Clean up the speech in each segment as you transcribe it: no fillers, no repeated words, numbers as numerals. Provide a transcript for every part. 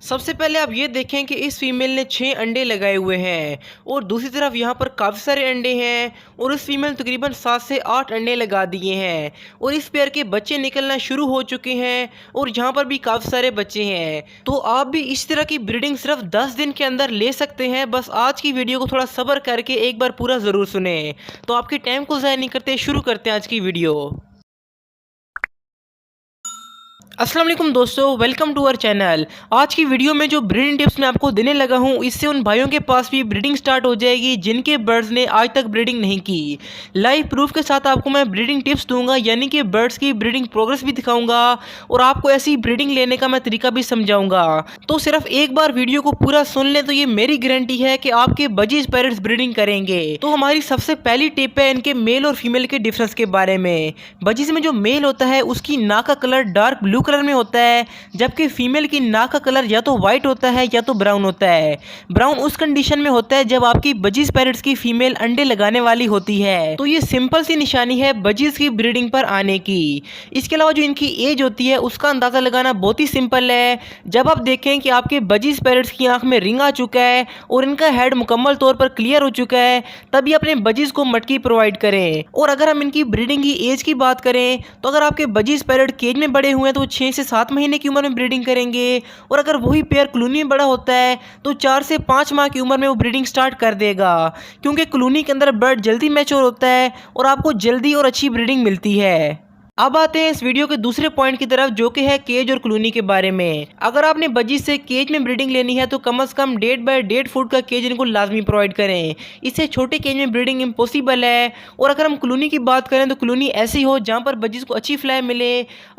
सबसे पहले आप ये देखें कि इस फीमेल ने 6 अंडे लगाए हुए हैं और दूसरी तरफ यहाँ पर काफ़ी सारे अंडे हैं और इस फीमेल तकरीबन 7 से 8 अंडे लगा दिए हैं और इस पेयर के बच्चे निकलना शुरू हो चुके हैं और यहाँ पर भी काफ़ी सारे बच्चे हैं। तो आप भी इस तरह की ब्रीडिंग सिर्फ 10 दिन के अंदर ले सकते हैं। बस आज की वीडियो को थोड़ा सब्र करके एक बार पूरा ज़रूर सुने। तो आपके टाइम को ज़ाया नहीं करते, शुरू करते हैं आज की वीडियो। अस्सलाम वालेकुम दोस्तों, वेलकम टू अवर चैनल। आज की वीडियो में जो ब्रीडिंग टिप्स मैं आपको देने लगा हूं, इससे उन भाइयों के पास भी ब्रीडिंग स्टार्ट हो जाएगी जिनके बर्ड्स ने आज तक ब्रीडिंग नहीं की। लाइव प्रूफ के साथ आपको मैं ब्रीडिंग टिप्स दूंगा, यानी कि बर्ड्स की ब्रीडिंग प्रोग्रेस भी दिखाऊंगा और आपको ऐसी ब्रीडिंग लेने का मैं तरीका भी समझाऊंगा। तो सिर्फ एक बार वीडियो को पूरा सुन लें तो ये मेरी गारंटी है कि आपके बजीज पैरट्स ब्रीडिंग करेंगे। तो हमारी सबसे पहली टिप है इनके मेल और फीमेल के डिफरेंस के बारे में। बजीज में जो मेल होता है उसकी नाक का कलर डार्क ब्लू कलर में होता है, जबकि फीमेल की नाक का कलर या तो व्हाइट होता है या तो ब्राउन होता है। ब्राउन उस कंडीशन में होता है जब आपकी बजीज पैरट्स की फीमेल अंडे लगाने वाली होती है। तो ये सिंपल सी निशानी है बजीज की ब्रीडिंग पर आने की। इसके अलावा जो इनकी एज होती है उसका अंदाजा लगाना बहुत ही सिंपल है। जब आप देखें कि आपके बजीज पैरट्स की आंख में रिंग आ चुका है और इनका हेड मुकम्मल तौर पर क्लियर हो चुका है, तभी अपने बजीज को मटकी प्रोवाइड करें। और अगर हम इनकी ब्रीडिंग की एज की बात करें तो अगर आपके बजीज पैरट केज में बड़े हुए हैं तो 6 से 7 महीने की उम्र में ब्रीडिंग करेंगे, और अगर वही पेयर कॉलोनी में बड़ा होता है तो 4 से 5 माह की उम्र में वो ब्रीडिंग स्टार्ट कर देगा, क्योंकि कॉलोनी के अंदर बर्ड जल्दी मैच्योर होता है और आपको जल्दी और अच्छी ब्रीडिंग मिलती है। अब आते हैं इस वीडियो के दूसरे पॉइंट की तरफ, जो कि है केज और कॉलोनी के बारे में। अगर आपने बजीज से केज में ब्रीडिंग लेनी है तो कम से कम 1.5 बाय 1.5 फुट का केज इनको लाजमी प्रोवाइड करें। इससे छोटे केज में ब्रीडिंग इम्पॉसिबल है। और अगर हम कॉलोनी की बात करें तो कॉलोनी ऐसी हो जहाँ पर बजीज को अच्छी फ्लाई मिले।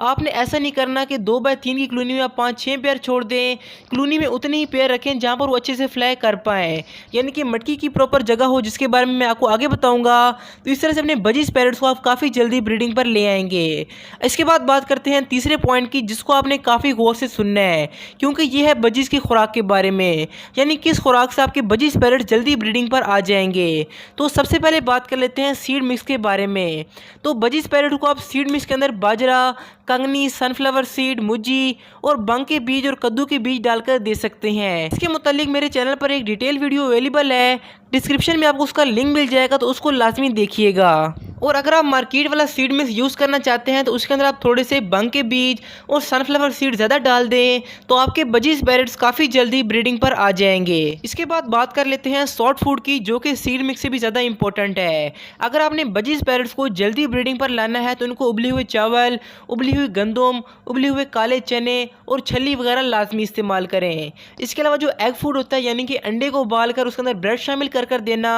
आपने ऐसा नहीं करना कि 2 बाय 3 की कॉलोनी में आप 5-6 पेयर छोड़ दें। कॉलोनी में उतने ही पेयर रखें जहाँ पर वो अच्छे से फ्लाई कर पाएँ, यानी कि मटकी की प्रॉपर जगह हो, जिसके बारे में मैं आपको आगे बताऊँगा। तो इस तरह से अपने बजीज पैरट्स को आप काफ़ी जल्दी ब्रीडिंग पर ले आएंगे। इसके बाद बात करते हैं तीसरे पॉइंट की, जिसको आपने काफ़ी गौर से सुनना है, क्योंकि ये है बजीज की खुराक के बारे में, यानी किस खुराक से आपके बजीज पैरट जल्दी ब्रीडिंग पर आ जाएंगे। तो सबसे पहले बात कर लेते हैं सीड मिक्स के बारे में। तो बजीज पैरट को आप सीड मिक्स के अंदर बाजरा, कंगनी, सनफ्लावर सीड, मुजी और बंग के बीज और कद्दू के बीज डालकर दे सकते हैं। इसके मुतालिक मेरे चैनल पर एक डिटेल वीडियो अवेलेबल है, डिस्क्रिप्शन में आपको उसका लिंक मिल जाएगा, तो उसको लाजमी देखिएगा। और अगर आप मार्केट वाला सीड मिक्स यूज़ करना चाहते हैं तो उसके अंदर आप थोड़े से बंग के बीज और सनफ्लावर सीड ज़्यादा डाल दें, तो आपके बजीज पैरट्स काफ़ी जल्दी ब्रीडिंग पर आ जाएंगे। इसके बाद बात कर लेते हैं सॉफ्ट फूड की, जो कि सीड मिक्स से भी ज़्यादा इंपॉर्टेंट है। अगर आपने बजीज पैरट्स को जल्दी ब्रीडिंग पर लाना है तो उनको उबले हुए चावल, उबली हुई गंदम, उबले हुए काले चने और छली वगैरह लाजमी इस्तेमाल करें। इसके अलावा जो एग फूड होता है, यानी कि अंडे को उबाल कर उसके अंदर ब्रेड शामिल कर देना,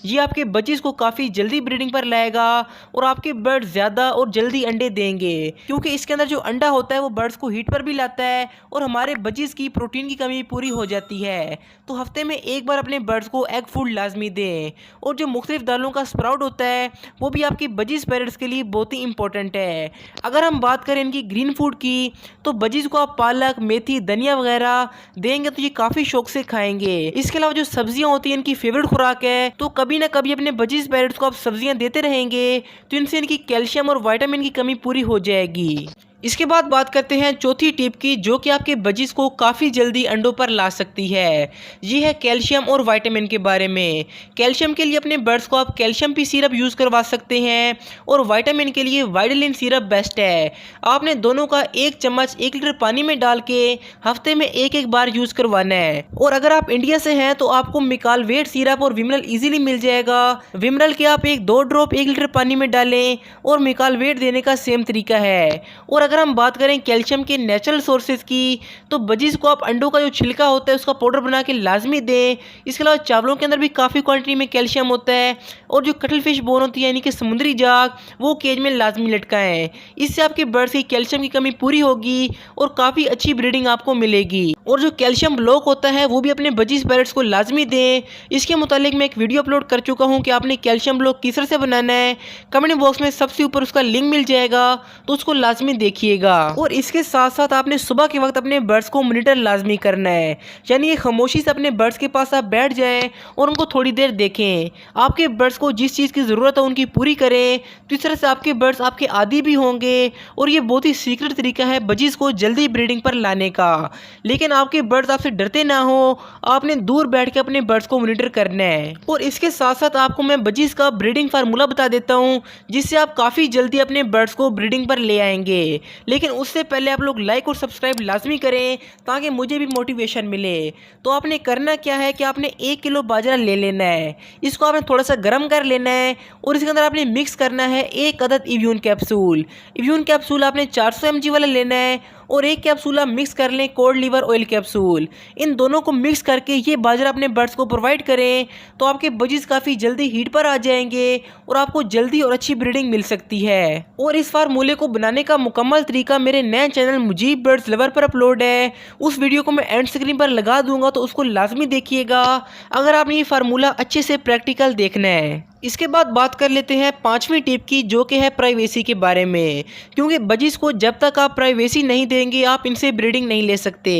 ये आपके बजीज को काफ़ी जल्दी ब्रीडिंग पर लाएगा और आपके बर्ड ज़्यादा और जल्दी अंडे देंगे, क्योंकि इसके अंदर जो अंडा होता है वो बर्ड्स को हीट पर भी लाता है और हमारे बजीज की प्रोटीन की कमी पूरी हो जाती है। तो हफ्ते में एक बार अपने बर्ड्स को एग फूड लाजमी दें। और जो मुख्तलिफ दालों का स्प्राउट होता है वो भी आपकी बजीज पैरट्स के लिए बहुत ही इंपॉर्टेंट है। अगर हम बात करें इनकी ग्रीन फूड की तो बजीज को आप पालक, मेथी, धनिया वगैरह देंगे तो ये काफ़ी शौक से खाएंगे। इसके अलावा जो सब्जियां होती हैं इनकी फेवरेट खुराक है, तो कभी ना कभी अपने बजीज पैरट्स को आप सब्जियां देते रहेंगे तो इनसे इनकी कैल्शियम और विटामिन की कमी पूरी हो जाएगी। इसके बाद बात करते हैं चौथी टिप की, जो कि आपके बजीज को काफ़ी जल्दी अंडों पर ला सकती है। ये है कैल्शियम और विटामिन के बारे में। कैल्शियम के लिए अपने बर्ड्स को आप कैल्शियम पी सिरप यूज़ करवा सकते हैं और विटामिन के लिए वाइडलिन सिरप बेस्ट है। आपने दोनों का 1 चम्मच 1 लीटर पानी में डाल के हफ्ते में एक बार यूज़ करवाना है। और अगर आप इंडिया से हैं तो आपको मिकालवेट सिरप और विमरल ईजिली मिल जाएगा। विमरल के आप 1-2 ड्रॉप 1 लीटर पानी में डालें और मिकालवेट देने का सेम तरीका है। और अगर हम बात करें कैल्शियम के नेचुरल सोर्सेज की, तो बजीज को आप अंडों का जो छिलका होता है उसका पाउडर बना के लाजमी दें। इसके अलावा चावलों के अंदर भी काफ़ी क्वांटिटी में कैल्शियम होता है। और जो कटल फिश बोन होती है, यानी कि समुद्री जाग, वो केज में लाजमी लटकाएं। इससे आपके बर्ड्स की कैल्शियम की कमी पूरी होगी और काफ़ी अच्छी ब्रीडिंग आपको मिलेगी। और जो कैल्शियम ब्लॉक होता है वो भी अपने बजीज पैरट्स को लाजमी दें। इसके मुतालिक मैं एक वीडियो अपलोड कर चुका हूँ कि आपने कैल्शियम ब्लॉक किस तरह से बनाना है। कमेंट बॉक्स में सबसे ऊपर उसका लिंक मिल जाएगा, तो उसको लाजमी देखिएगा। और इसके साथ साथ आपने सुबह के वक्त अपने बर्ड्स को मॉनिटर लाजमी करना है, यानी ये खामोशी से अपने बर्ड्स के पास आप बैठ जाएं और उनको थोड़ी देर देखें। आपके बर्ड्स को जिस चीज़ की ज़रूरत है उनकी पूरी करें, तो इस तरह से आपके बर्ड्स आपके आदी भी होंगे। और ये बहुत ही सीक्रेट तरीका है बजीज को जल्दी ब्रीडिंग पर लाने का। लेकिन आपके बर्ड्स आपसे डरते ना हो, आपने दूर बैठ के अपने बर्ड्स को मॉनिटर करना है। और इसके साथ साथ आपको मैं बजीज का ब्रीडिंग फार्मूला बता देता हूँ, जिससे आप काफ़ी जल्दी अपने बर्ड्स को ब्रीडिंग पर ले आएंगे। लेकिन उससे पहले आप लोग लाइक और सब्सक्राइब लाजमी करें ताकि मुझे भी मोटिवेशन मिले। तो आपने करना क्या है कि आपने 1 किलो बाजरा ले लेना है, इसको आपने थोड़ा सा गर्म कर लेना है और इसके अंदर आपने मिक्स करना है 1 अदद इम्यून कैप्सूल। इम्यून कैप्सूल आपने 400 mg वाला लेना है और 1 कैप्सूल आप मिक्स कर लें कोड लीवर ऑयल कैप्सूल। इन दोनों को मिक्स करके ये बाजरा अपने बर्ड्स को प्रोवाइड करें तो आपके बजीज काफ़ी जल्दी हीट पर आ जाएंगे और आपको जल्दी और अच्छी ब्रीडिंग मिल सकती है। और इस फार्मूले को बनाने का मुकम्मल तरीका मेरे नए चैनल मुजीब बर्ड्स लवर पर अपलोड है। उस वीडियो को मैं एंड स्क्रीन पर लगा दूंगा, तो उसको लाजमी देखिएगा अगर आपने ये फार्मूला अच्छे से प्रैक्टिकल देखना है। इसके बाद बात कर लेते हैं 5वीं टिप की, जो कि है प्राइवेसी के बारे में। क्योंकि बजीज को जब तक आप प्राइवेसी नहीं देंगे आप इनसे ब्रीडिंग नहीं ले सकते।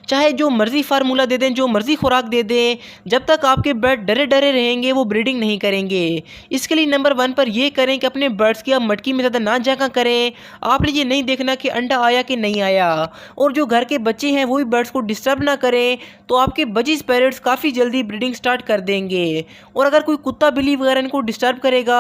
चाहे जो मर्जी फार्मूला दे दें, जो मर्जी खुराक दे दें, जब तक आपके बर्ड डरे डरे रहेंगे वो ब्रीडिंग नहीं करेंगे। इसके लिए नंबर 1 पर यह करें कि अपने बर्ड्स की आप मटकी में ज़्यादा ना झांका करें। आपने ये नहीं देखना कि अंडा आया कि नहीं आया। और जो घर के बच्चे हैं वो भी बर्ड्स को डिस्टर्ब ना करें, तो आपके बजीज पैरट्स काफ़ी जल्दी ब्रीडिंग स्टार्ट कर देंगे। और अगर कोई कुत्ता बिल्ली वगैरह को डिस्टर्ब करेगा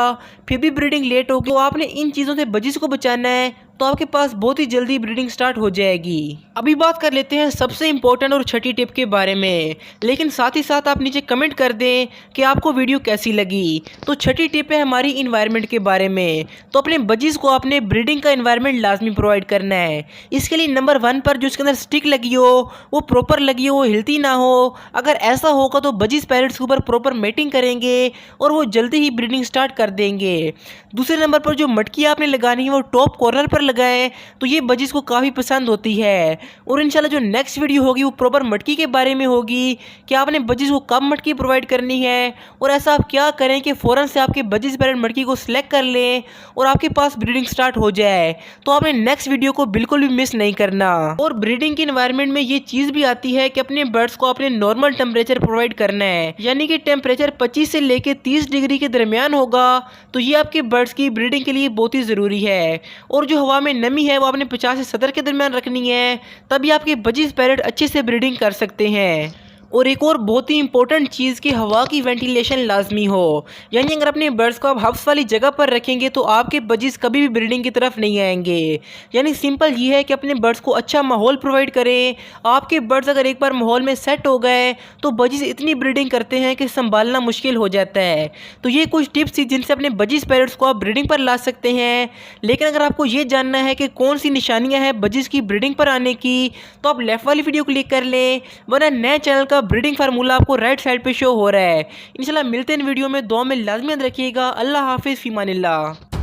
फिर भी ब्रीडिंग लेट होगी, तो आपने इन चीज़ों से बजीज को बचाना है, तो आपके पास बहुत ही जल्दी ब्रीडिंग स्टार्ट हो जाएगी। अभी बात कर लेते हैं सबसे इंपॉर्टेंट और छठी टिप के बारे में, लेकिन साथ ही साथ आप नीचे कमेंट कर दें कि आपको वीडियो कैसी लगी। तो छठी टिप है हमारी इन्वायरमेंट के बारे में। तो अपने बजीज को आपने ब्रीडिंग का इन्वायरमेंट लाजमी प्रोवाइड करना है। इसके लिए नंबर 1 पर जो इसके अंदर स्टिक लगी हो वो प्रॉपर लगी हो, हिलती ना हो। अगर ऐसा होगा तो बजीज पैरट्स के ऊपर प्रॉपर मेटिंग करेंगे और वो जल्दी ही ब्रीडिंग स्टार्ट कर देंगे। दूसरे नंबर पर जो मटकी आपने लगानी है वो टॉप कॉर्नर पर लगाएं, तो ये बजीज को काफ़ी पसंद होती है। और इंशाल्लाह जो नेक्स्ट वीडियो होगी वो प्रॉपर मटकी के बारे में होगी कि आपने बजीज को कब मटकी प्रोवाइड करनी है और ऐसा आप क्या करें कि फ़ौरन से आपके बजीज पैरेंट मटकी को सिलेक्ट कर लें और आपके पास ब्रीडिंग स्टार्ट हो जाए। तो आपने नेक्स्ट वीडियो को बिल्कुल भी मिस नहीं करना। और ब्रीडिंग के इन्वायरमेंट में ये चीज़ भी आती है कि अपने बर्ड्स को अपने नॉर्मल टेम्परेचर प्रोवाइड करना है, यानी कि टेम्परेचर 25 से लेकर 30 डिग्री के दरमियान होगा। तो ये आपके बर्ड्स की ब्रीडिंग के लिए बहुत ही ज़रूरी है। और जो हवा में नमी है वो आपने 50 से 70 के दरमियान रखनी है, तभी आपके बजीज पैरट अच्छे से ब्रीडिंग कर सकते हैं। और एक और बहुत ही इंपॉर्टेंट चीज़ कि हवा की वेंटिलेशन लाजमी हो, यानी अगर अपने बर्ड्स को आप हब्स वाली जगह पर रखेंगे तो आपके बजीज कभी भी ब्रीडिंग की तरफ नहीं आएंगे। यानी सिंपल ये है कि अपने बर्ड्स को अच्छा माहौल प्रोवाइड करें। आपके बर्ड्स अगर एक बार माहौल में सेट हो गए तो बजीज इतनी ब्रीडिंग करते हैं कि संभालना मुश्किल हो जाता है। तो ये कुछ टिप्स थी जिनसे अपने बजीज पैरट्स को आप ब्रीडिंग पर ला सकते हैं। लेकिन अगर आपको ये जानना है कि कौन सी निशानियाँ हैं बजीज की ब्रीडिंग पर आने की, तो आप लेफ्ट वाली वीडियो क्लिक कर लें, वरना नए चैनल का ब्रीडिंग फार्मूला आपको राइट साइड पे शो हो रहा है। इंशाल्लाह मिलते हैं वीडियो में, दुआ में लाजमी याद रखिएगा। अल्लाह हाफिज़, फीमानिल्लाह।